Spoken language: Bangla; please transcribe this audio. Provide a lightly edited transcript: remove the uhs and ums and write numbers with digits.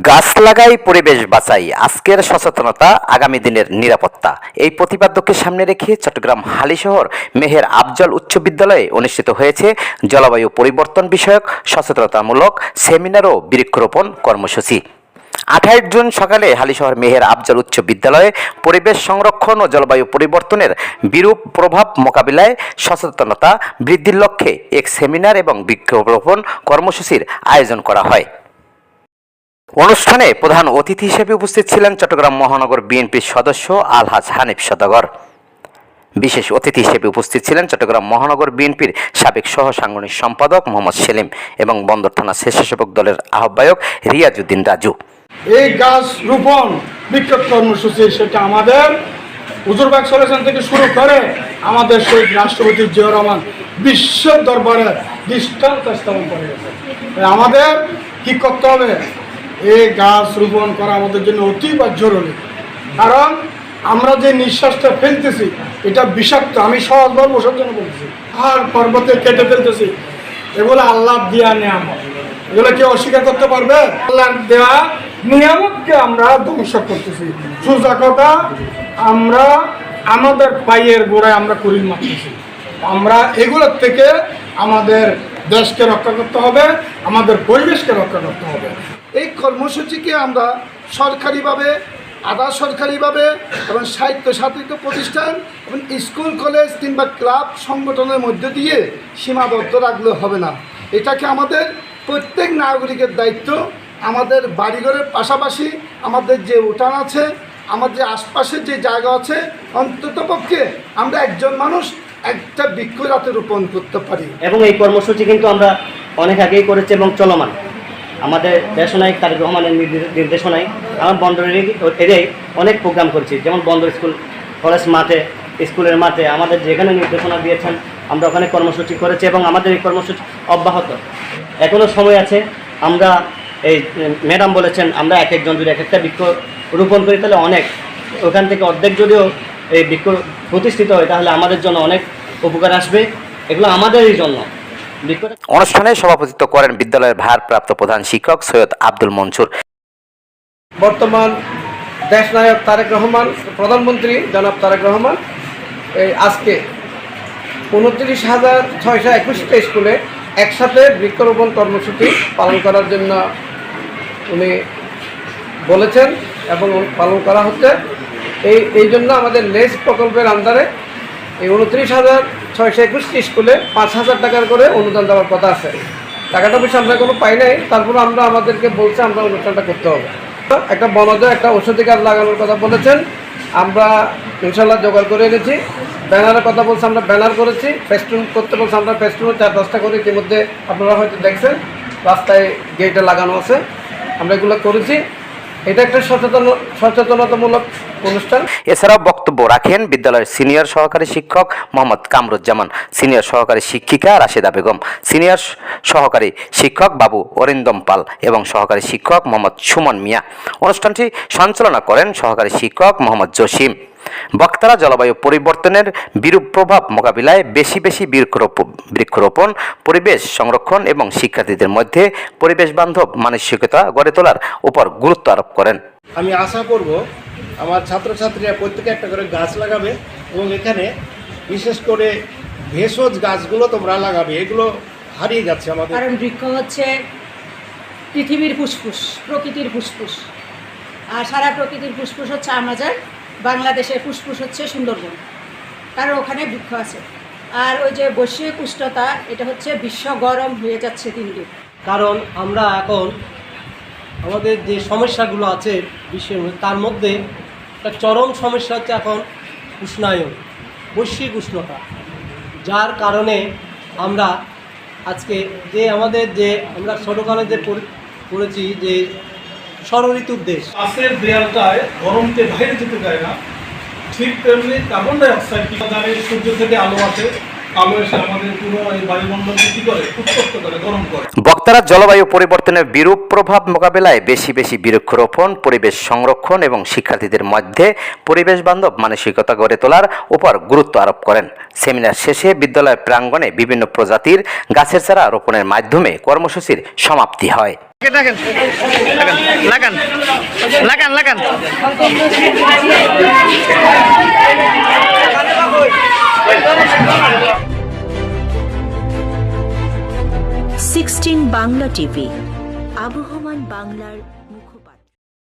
গাছ লাগাই পরিবেশ বাঁচাই, আজকের সচেতনতা আগামী দিনের নিরাপত্তা। এই প্রতিপাদ্যকে সামনে রেখে চট্টগ্রাম হালিশহর মেহের আফজল উচ্চ বিদ্যালয়ে অনুষ্ঠিত হয়েছে জলবায়ু পরিবর্তন বিষয়ক সচেতনতামূলক সেমিনার ও বৃক্ষরোপণ কর্মসূচি। 28 জুন সকালে হালিশহর মেহের আফজল উচ্চ বিদ্যালয়ে পরিবেশ সংরক্ষণ ও জলবায়ু পরিবর্তনের বিরূপ প্রভাব মোকাবিলায় সচেতনতা বৃদ্ধির লক্ষ্যে এক সেমিনার এবং বৃক্ষরোপণ কর্মসূচির আয়োজন করা হয়। অনুষ্ঠানে প্রধান অতিথি হিসেবে উপস্থিত ছিলেন চট্টগ্রাম মহানগর বিএনপির সদস্য আলহাজ হানিফ সওদাগর। বিশেষ অতিথি হিসেবে উপস্থিত ছিলেন চট্টগ্রাম মহানগর বিএনপির সাবেক সহ সাংগঠনিক সম্পাদক মোহাম্মদ সেলিম এবং বন্দর থানা স্বেচ্ছাসেবক দলের আহ্বায়ক রিয়াজউদ্দিন রাজু। এই গাছ রোপণ বিক্ষোভ কর্মসূচি সেটা আমাদের হুজুরবাগ সলেশন থেকে শুরু করে আমাদের শহীদ রাষ্ট্রপতি জিয়াউর রহমান বিশ্ব দরবারে দৃষ্টান্ত স্থাপন করে গেছে। আমাদের কি করতে হবে? এই গাছ রোপণ করা আমাদের জন্য অতীব জরুরি, কারণ আমরা যে নিঃশ্বাসটা ফেলতেছি এটা বিষাক্ত। আমি সহজ বসার জন্য বলতেছি, আর পর্বতে কেটে ফেলতেছি, এগুলো আল্লাহ দিয়া নিয়ামত, এগুলো কেউ অস্বীকার করতে পারবে? আল্লাহর দেওয়া নিয়ামতকে আমরা ধ্বংস করতেছি। সোজা কথা, আমরা আমাদের পায়ের গোড়ায় আমরা কুড়িল মারতেছি। আমরা এগুলোর থেকে আমাদের দেশকে রক্ষা করতে হবে, আমাদের পরিবেশকে রক্ষা করতে হবে। এই কর্মসূচিকে আমরা সরকারিভাবে, আধা সরকারিভাবে এবং স্বায়ত্তশাসিত প্রতিষ্ঠান এবং স্কুল কলেজ কিংবা ক্লাব সংগঠনের মধ্যে দিয়ে সীমাবদ্ধ রাখলে হবে না। এটাকে আমাদের প্রত্যেক নাগরিকের দায়িত্ব। আমাদের বাড়িঘরের পাশাপাশি আমাদের যে উঠান আছে, আমাদের যে আশপাশের যে জায়গা আছে, অন্ততপক্ষে আমরা একজন মানুষ একটা বৃক্ষ যাতে রোপণ করতে পারি। এবং এই কর্মসূচি কিন্তু আমরা অনেক আগেই করেছি এবং চলমান। আমাদের দেশনায়ক তারেক রহমানের নির্দেশনায় আমার বন্দর এরিয়ায় অনেক প্রোগ্রাম করেছি, যেমন বন্দর স্কুল কলেজ মাঠে, স্কুলের মাঠে আমাদের যেখানে নির্দেশনা দিয়েছেন আমরা ওখানে কর্মসূচি করেছি এবং আমাদের এই কর্মসূচি অব্যাহত। এখনও সময় আছে। আমরা এই ম্যাডাম বলেছেন আমরা এক একজন যদি এক একটা বৃক্ষ রোপণ করি তাহলে অনেক, ওখান থেকে অর্ধেক যদিও এই বৃক্ষ প্রতিষ্ঠিত হয় তাহলে আমাদের জন্য অনেক উপকার আসবে। এগুলো আমাদেরই জন্য। অনুষ্ঠানে সভাপতিত্ব করেন বিদ্যালয়ের ভারপ্রাপ্ত প্রধান শিক্ষক সৈয়দ আব্দুল মনসুর। বর্তমান দেশনায়ক তারেক রহমান, প্রধানমন্ত্রী জনাব তারেক রহমান এই আজকে 29,621টা স্কুলে একসাথে বৃক্ষরোপণ কর্মসূচি পালন করার জন্য উনি বলেছেন এবং পালন করা হচ্ছে। এই জন্য আমাদের লেস প্রকল্পের আন্ডারে এই 29,621টি স্কুলে 5,000 টাকার করে অনুদান দেওয়ার কথা আছে। টাকাটা অবশ্যই আমরা কোনো পাই নাই, তারপর আমরা আমাদেরকে বলছে আমরা অনুষ্ঠানটা করতে হবে। একটা বনজ একটা ঔষধি গাছ লাগানোর কথা বলেছেন, আমরা ইনশাল্লাহ জোগাড় করে এনেছি। ব্যানারের কথা বলছে, আমরা ব্যানার করেছি। ফেস্টুন করতে বলছে, আমরা ফেস্টুনও 4-10টা করে ইতিমধ্যে আপনারা হয়তো দেখছেন রাস্তায় গেটে লাগানো আছে, আমরা এগুলো করেছি। এটা একটা সচেতনতামূলক অনুষ্ঠান। এছাড়াও বক্তব্য রাখেন বিদ্যালয়ের সিনিয়র সহকারী শিক্ষক মোহাম্মদ কামরুজ্জামান, সিনিয়র সহকারী শিক্ষিকা রাশেদা বেগম, সিনিয়র সহকারী শিক্ষক বাবু অরিন্দম পাল এবং সহকারী শিক্ষক মোহাম্মদ সুমন মিয়া। অনুষ্ঠানটি সঞ্চালনা করেন সহকারী শিক্ষক মোহাম্মদ জসিম। বক্তারা জলবায়ু পরিবর্তনের বিরূপ প্রভাব মোকাবিলায় বেশি বেশি বৃক্ষরোপণ, পরিবেশ সংরক্ষণ এবং শিক্ষার্থীদের মধ্যে পরিবেশ বান্ধব মানসিকতা গড়ে তোলার উপর গুরুত্ব আরোপ করেন। আমি আশা করব আমার ছাত্রছাত্রীরা প্রত্যেকে একটা করে গাছ লাগাবে এবং এখানে বিশেষ করে ভেষজ গাছগুলো তোমরা লাগাবে, এগুলো হারিয়ে যাচ্ছে আমাদের। কারণ বৃক্ষ হচ্ছে পৃথিবীর ফুসফুস, প্রকৃতির ফুসফুস। আর সারা প্রকৃতির ফুসফুস হচ্ছে আমাদের বাংলাদেশের ফুসফুস হচ্ছে সুন্দরবন, কারণ ওখানে বৃক্ষ আছে। আর ওই যে বৈশ্বিক উষ্ণতা, এটা হচ্ছে বিশ্ব গরম হয়ে যাচ্ছে দিন দিন। কারণ আমরা এখন আমাদের যে সমস্যাগুলো আছে বিশ্বের মধ্যে, তার মধ্যে একটা চরম সমস্যা হচ্ছে এখন উষ্ণায়ন, বৈশ্বিক উষ্ণতা, যার কারণে আমরা আজকে যে আমাদের যে আমরা ছোটোকালে যে পড়েছি যে ষড়ঋতুর দেশ, গাছের দেয়ালটায় গরমকে বাইরে যেতে দেয় না, ঠিক তেমনি কার্বন ডাইঅক্সাইড সূর্য থেকে আলো আসে, আলো এসে আমাদের পুরো এই বায়ুমণ্ডলকে কি করে, উত্তপ্ত করে, গরম করে। বক্তারা জলবায়ু পরিবর্তনের বিরূপ প্রভাব মোকাবেলায় বেশি বেশি বৃক্ষরোপণ, পরিবেশ সংরক্ষণ এবং শিক্ষার্থীদের মধ্যে পরিবেশ বান্ধব মানসিকতা গড়ে তোলার উপর গুরুত্ব আরোপ করেন। সেমিনার শেষে বিদ্যালয় প্রাঙ্গণে বিভিন্ন প্রজাতির গাছের চারা রোপণের মাধ্যমে কর্মসূচির সমাপ্তি হয়। 16 বাংলা টিভি, আবহমান বাংলার